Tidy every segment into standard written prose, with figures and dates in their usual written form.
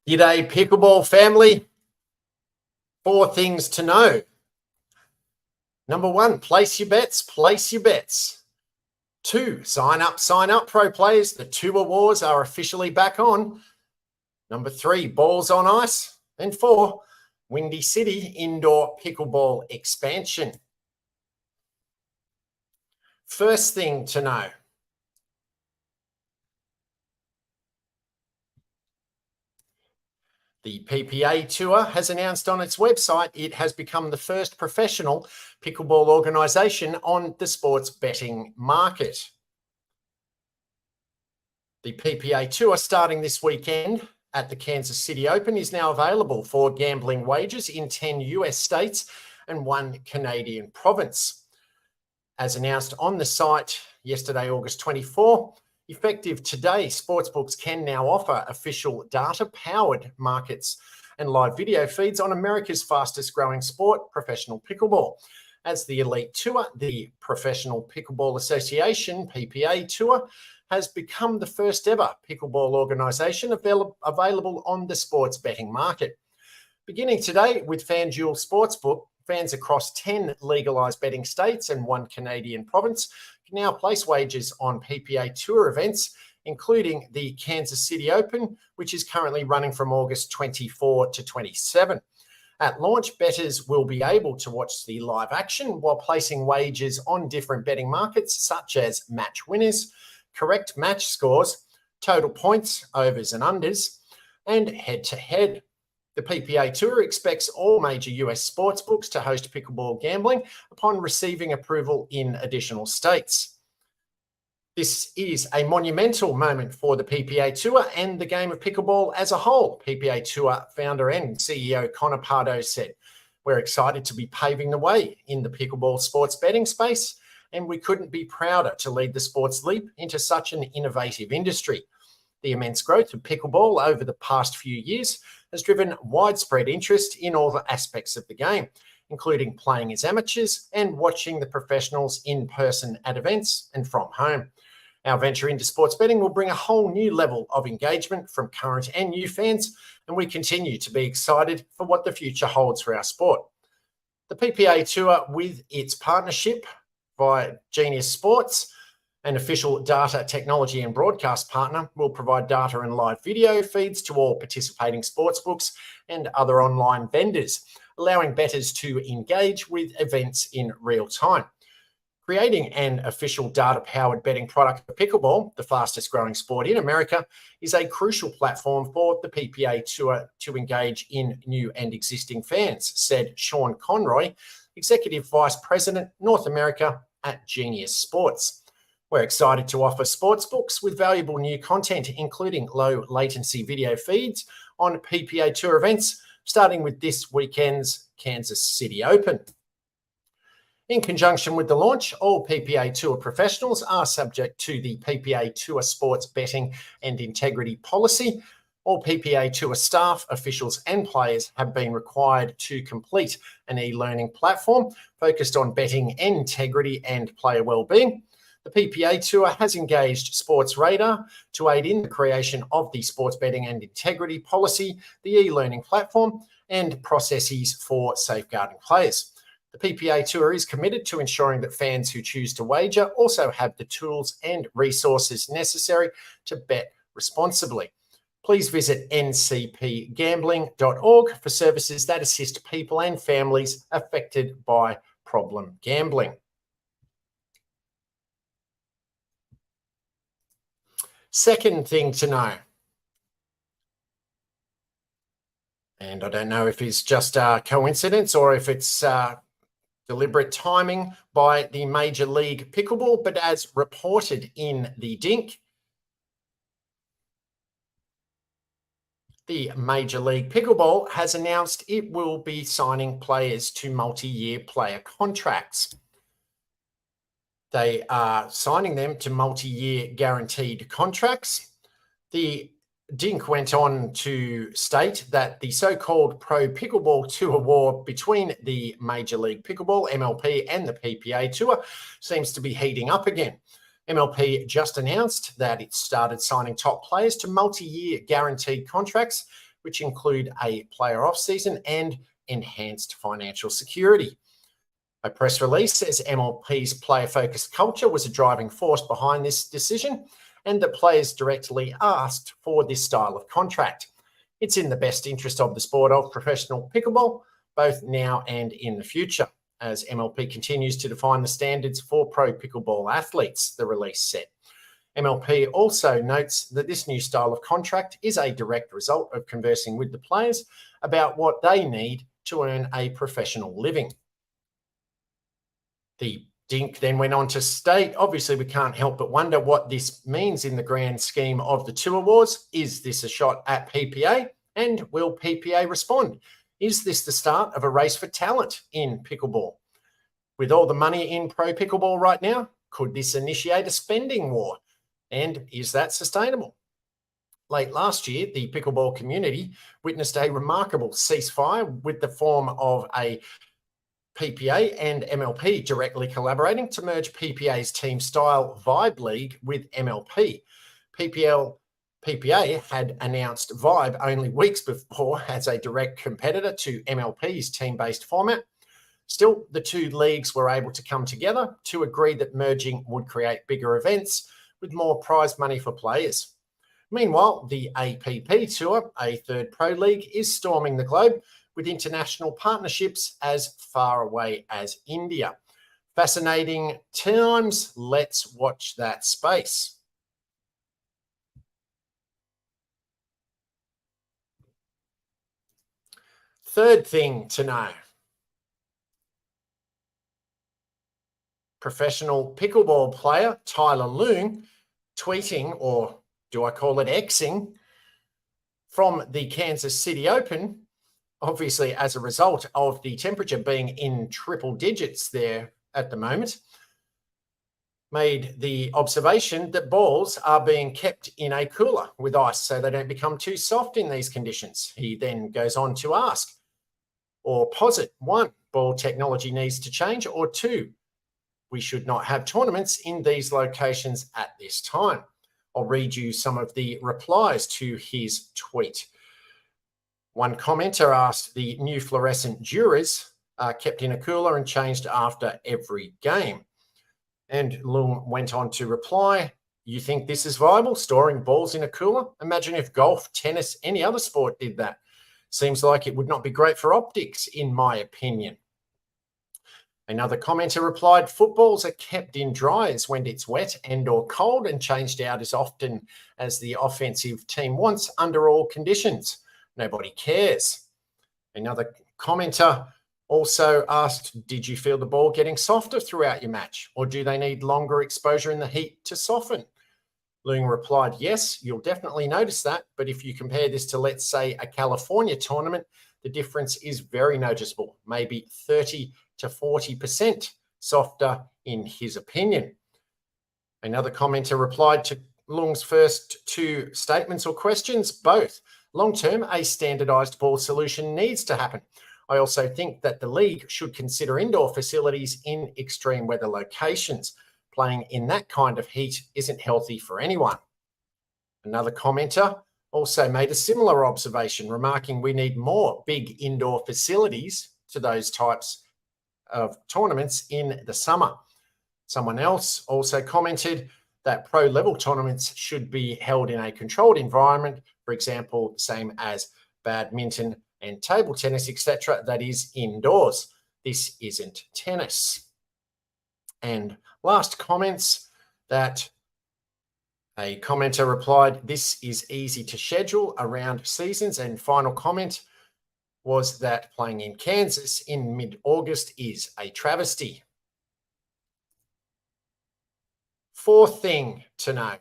G'day, Pickleball family. 4 things to know. Number 1, place your bets, place your bets. 2, sign up, pro players. The Tour Wars are officially back on. Number 3, balls on ice. And 4, Windy City indoor pickleball expansion. First thing to know. The PPA Tour has announced on its website it has become the first professional pickleball organisation on the sports betting market. The PPA Tour, starting this weekend at the Kansas City Open, is now available for gambling wagers in 10 US states and 1 Canadian province. As announced on the site yesterday, August 24, effective today, sportsbooks can now offer official data-powered markets and live video feeds on America's fastest growing sport, professional pickleball. As the Elite Tour, the Professional Pickleball Association, PPA Tour, has become the first ever pickleball organisation available on the sports betting market. Beginning today with FanDuel Sportsbook, fans across 10 legalised betting states and 1 Canadian province can now place wagers on PPA Tour events, including the Kansas City Open, which is currently running from August 24 to 27. At launch, bettors will be able to watch the live action while placing wagers on different betting markets such as match winners, correct match scores, total points, overs and unders, and head-to-head. The PPA Tour expects all major US sportsbooks to host pickleball gambling upon receiving approval in additional states. This is a monumental moment for the PPA Tour and the game of pickleball as a whole, PPA Tour founder and CEO Connor Pardo said. We're excited to be paving the way in the pickleball sports betting space, and we couldn't be prouder to lead the sports leap into such an innovative industry. The immense growth of pickleball over the past few years has driven widespread interest in all the aspects of the game, including playing as amateurs and watching the professionals in person at events and from home. Our venture into sports betting will bring a whole new level of engagement from current and new fans, and we continue to be excited for what the future holds for our sport. The PPA Tour, with its partnership via Genius Sports, an official data technology and broadcast partner, will provide data and live video feeds to all participating sportsbooks and other online vendors, allowing bettors to engage with events in real time. Creating an official data-powered betting product for pickleball, the fastest growing sport in America, is a crucial platform for the PPA Tour to engage in new and existing fans, said Sean Conroy, Executive Vice President, North America at Genius Sports. We're excited to offer sportsbooks with valuable new content, including low latency video feeds on PPA Tour events, starting with this weekend's Kansas City Open. In conjunction with the launch, all PPA Tour professionals are subject to the PPA Tour sports betting and integrity policy. All PPA Tour staff, officials and players have been required to complete an e-learning platform focused on betting integrity and player well-being. The PPA Tour has engaged Sports Radar to aid in the creation of the sports betting and integrity policy, the e-learning platform, and processes for safeguarding players. The PPA Tour is committed to ensuring that fans who choose to wager also have the tools and resources necessary to bet responsibly. Please visit ncpgambling.org for services that assist people and families affected by problem gambling. Second thing to know, and I don't know if it's just a coincidence or if it's deliberate timing by the Major League Pickleball, but as reported in the Dink, the Major League Pickleball has announced it will be signing players to multi-year player contracts. They are signing them to multi-year guaranteed contracts. The Dink went on to state that the so-called Pro Pickleball Tour war between the Major League Pickleball, MLP, and the PPA Tour seems to be heating up again. MLP just announced that it started signing top players to multi-year guaranteed contracts which include a player off-season and enhanced financial security. A press release says MLP's player-focused culture was a driving force behind this decision, and that players directly asked for this style of contract. It's in the best interest of the sport of professional pickleball, both now and in the future, as MLP continues to define the standards for pro pickleball athletes, the release said. MLP also notes that this new style of contract is a direct result of conversing with the players about what they need to earn a professional living. The Dink then went on to state, obviously we can't help but wonder what this means in the grand scheme of the two awards. Is this a shot at PPA? And will PPA respond? Is this the start of a race for talent in pickleball? With all the money in pro pickleball right now, could this initiate a spending war? And is that sustainable? Late last year, the pickleball community witnessed a remarkable ceasefire with the form of a PPA and MLP directly collaborating to merge PPA's team style Vibe League with MLP. PPA had announced Vibe only weeks before as a direct competitor to MLP's team-based format. Still, the two leagues were able to come together to agree that merging would create bigger events with more prize money for players. Meanwhile, the APP Tour, a third pro league, is storming the globe with international partnerships as far away as India. Fascinating times. Let's watch that space. Third thing to know. Professional pickleball player Tyler Leung tweeting, or do I call it Xing, from the Kansas City Open, obviously as a result of the temperature being in triple digits there at the moment, made the observation that balls are being kept in a cooler with ice so they don't become too soft in these conditions. He then goes on to ask or posit, 1, ball technology needs to change, or 2, we should not have tournaments in these locations at this time. I'll read you some of the replies to his tweet. One commenter asked, the new fluorescent jurors are kept in a cooler and changed after every game. And Leung went on to reply, you think this is viable, storing balls in a cooler? Imagine if golf, tennis, any other sport did that. Seems like it would not be great for optics, in my opinion. Another commenter replied, footballs are kept in dryers when it's wet and or cold and changed out as often as the offensive team wants under all conditions. Nobody cares. Another commenter also asked, did you feel the ball getting softer throughout your match, or do they need longer exposure in the heat to soften? Leung replied, yes, you'll definitely notice that, but if you compare this to, let's say, a California tournament, the difference is very noticeable, maybe 30 to 40% softer in his opinion. Another commenter replied to Leung's first two statements or questions, both. Long-term, a standardized ball solution needs to happen. I also think that the league should consider indoor facilities in extreme weather locations. Playing in that kind of heat isn't healthy for anyone. Another commenter also made a similar observation, remarking we need more big indoor facilities to those types of tournaments in the summer. Someone else also commented that pro-level tournaments should be held in a controlled environment, for example, same as badminton and table tennis, etc., that is indoors. This isn't tennis. And last comments that a commenter replied, this is easy to schedule around seasons. And final comment was that playing in Kansas in mid-August is a travesty. Fourth thing to know.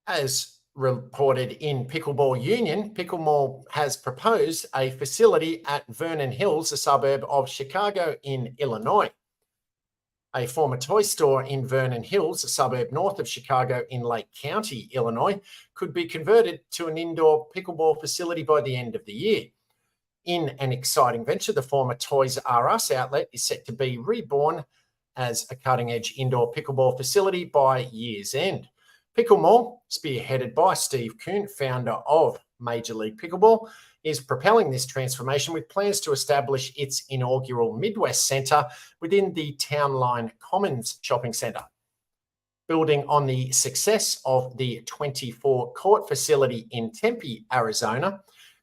As reported in Pickleball Union, Pickleball has proposed a facility at Vernon Hills, a suburb of Chicago in Illinois. A former toy store in Vernon Hills, a suburb north of Chicago in Lake County, Illinois, could be converted to an indoor pickleball facility by the end of the year. In an exciting venture, the former Toys R Us outlet is set to be reborn as a cutting-edge indoor pickleball facility by year's end. Pickleball, spearheaded by Steve Kuhn, founder of Major League Pickleball is propelling this transformation with plans to establish its inaugural Midwest Centre within the Townline Commons Shopping Centre. Building on the success of the 24-court facility in Tempe, Arizona,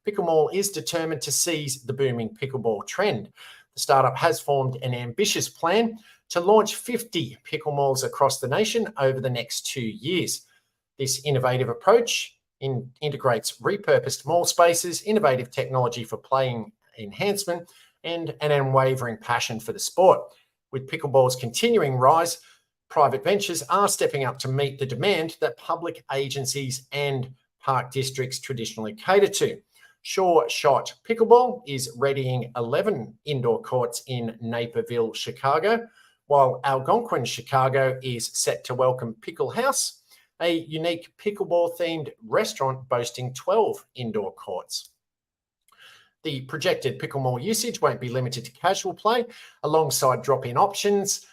Pickleball is determined to seize the booming pickleball trend. The startup has formed an ambitious plan to launch 50 picklemalls across the nation over the next 2 years. This innovative approach integrates repurposed mall spaces, innovative technology for playing enhancement, and an unwavering passion for the sport. With pickleball's continuing rise, private ventures are stepping up to meet the demand that public agencies and park districts traditionally cater to. Sure Shot Pickleball is readying 11 indoor courts in Naperville, Chicago, while Algonquin, Chicago is set to welcome Pickle House, a unique pickleball-themed restaurant boasting 12 indoor courts. The projected pickleball usage won't be limited to casual play. Alongside drop-in options,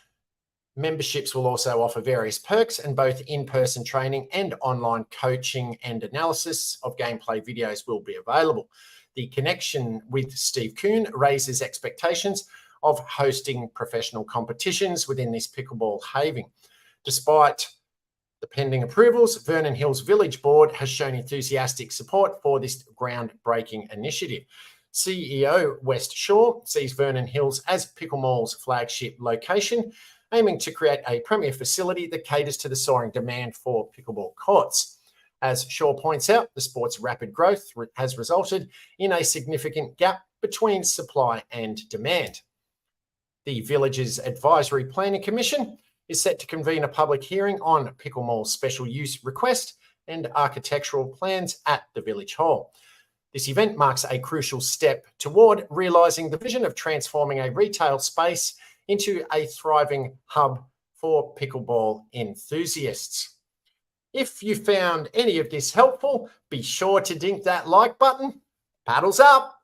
memberships will also offer various perks, and both in-person training and online coaching and analysis of gameplay videos will be available. The connection with Steve Kuhn raises expectations of hosting professional competitions within this pickleball haven. Despite the pending approvals, Vernon Hills Village Board has shown enthusiastic support for this groundbreaking initiative. CEO West Shaw sees Vernon Hills as Pickleball's flagship location, aiming to create a premier facility that caters to the soaring demand for pickleball courts. As Shaw points out, the sport's rapid growth has resulted in a significant gap between supply and demand. The village's Advisory Planning Commission is set to convene a public hearing on Pickleball's special use request and architectural plans at the Village Hall. This event marks a crucial step toward realising the vision of transforming a retail space into a thriving hub for pickleball enthusiasts. If you found any of this helpful, be sure to dink that like button. Paddles up!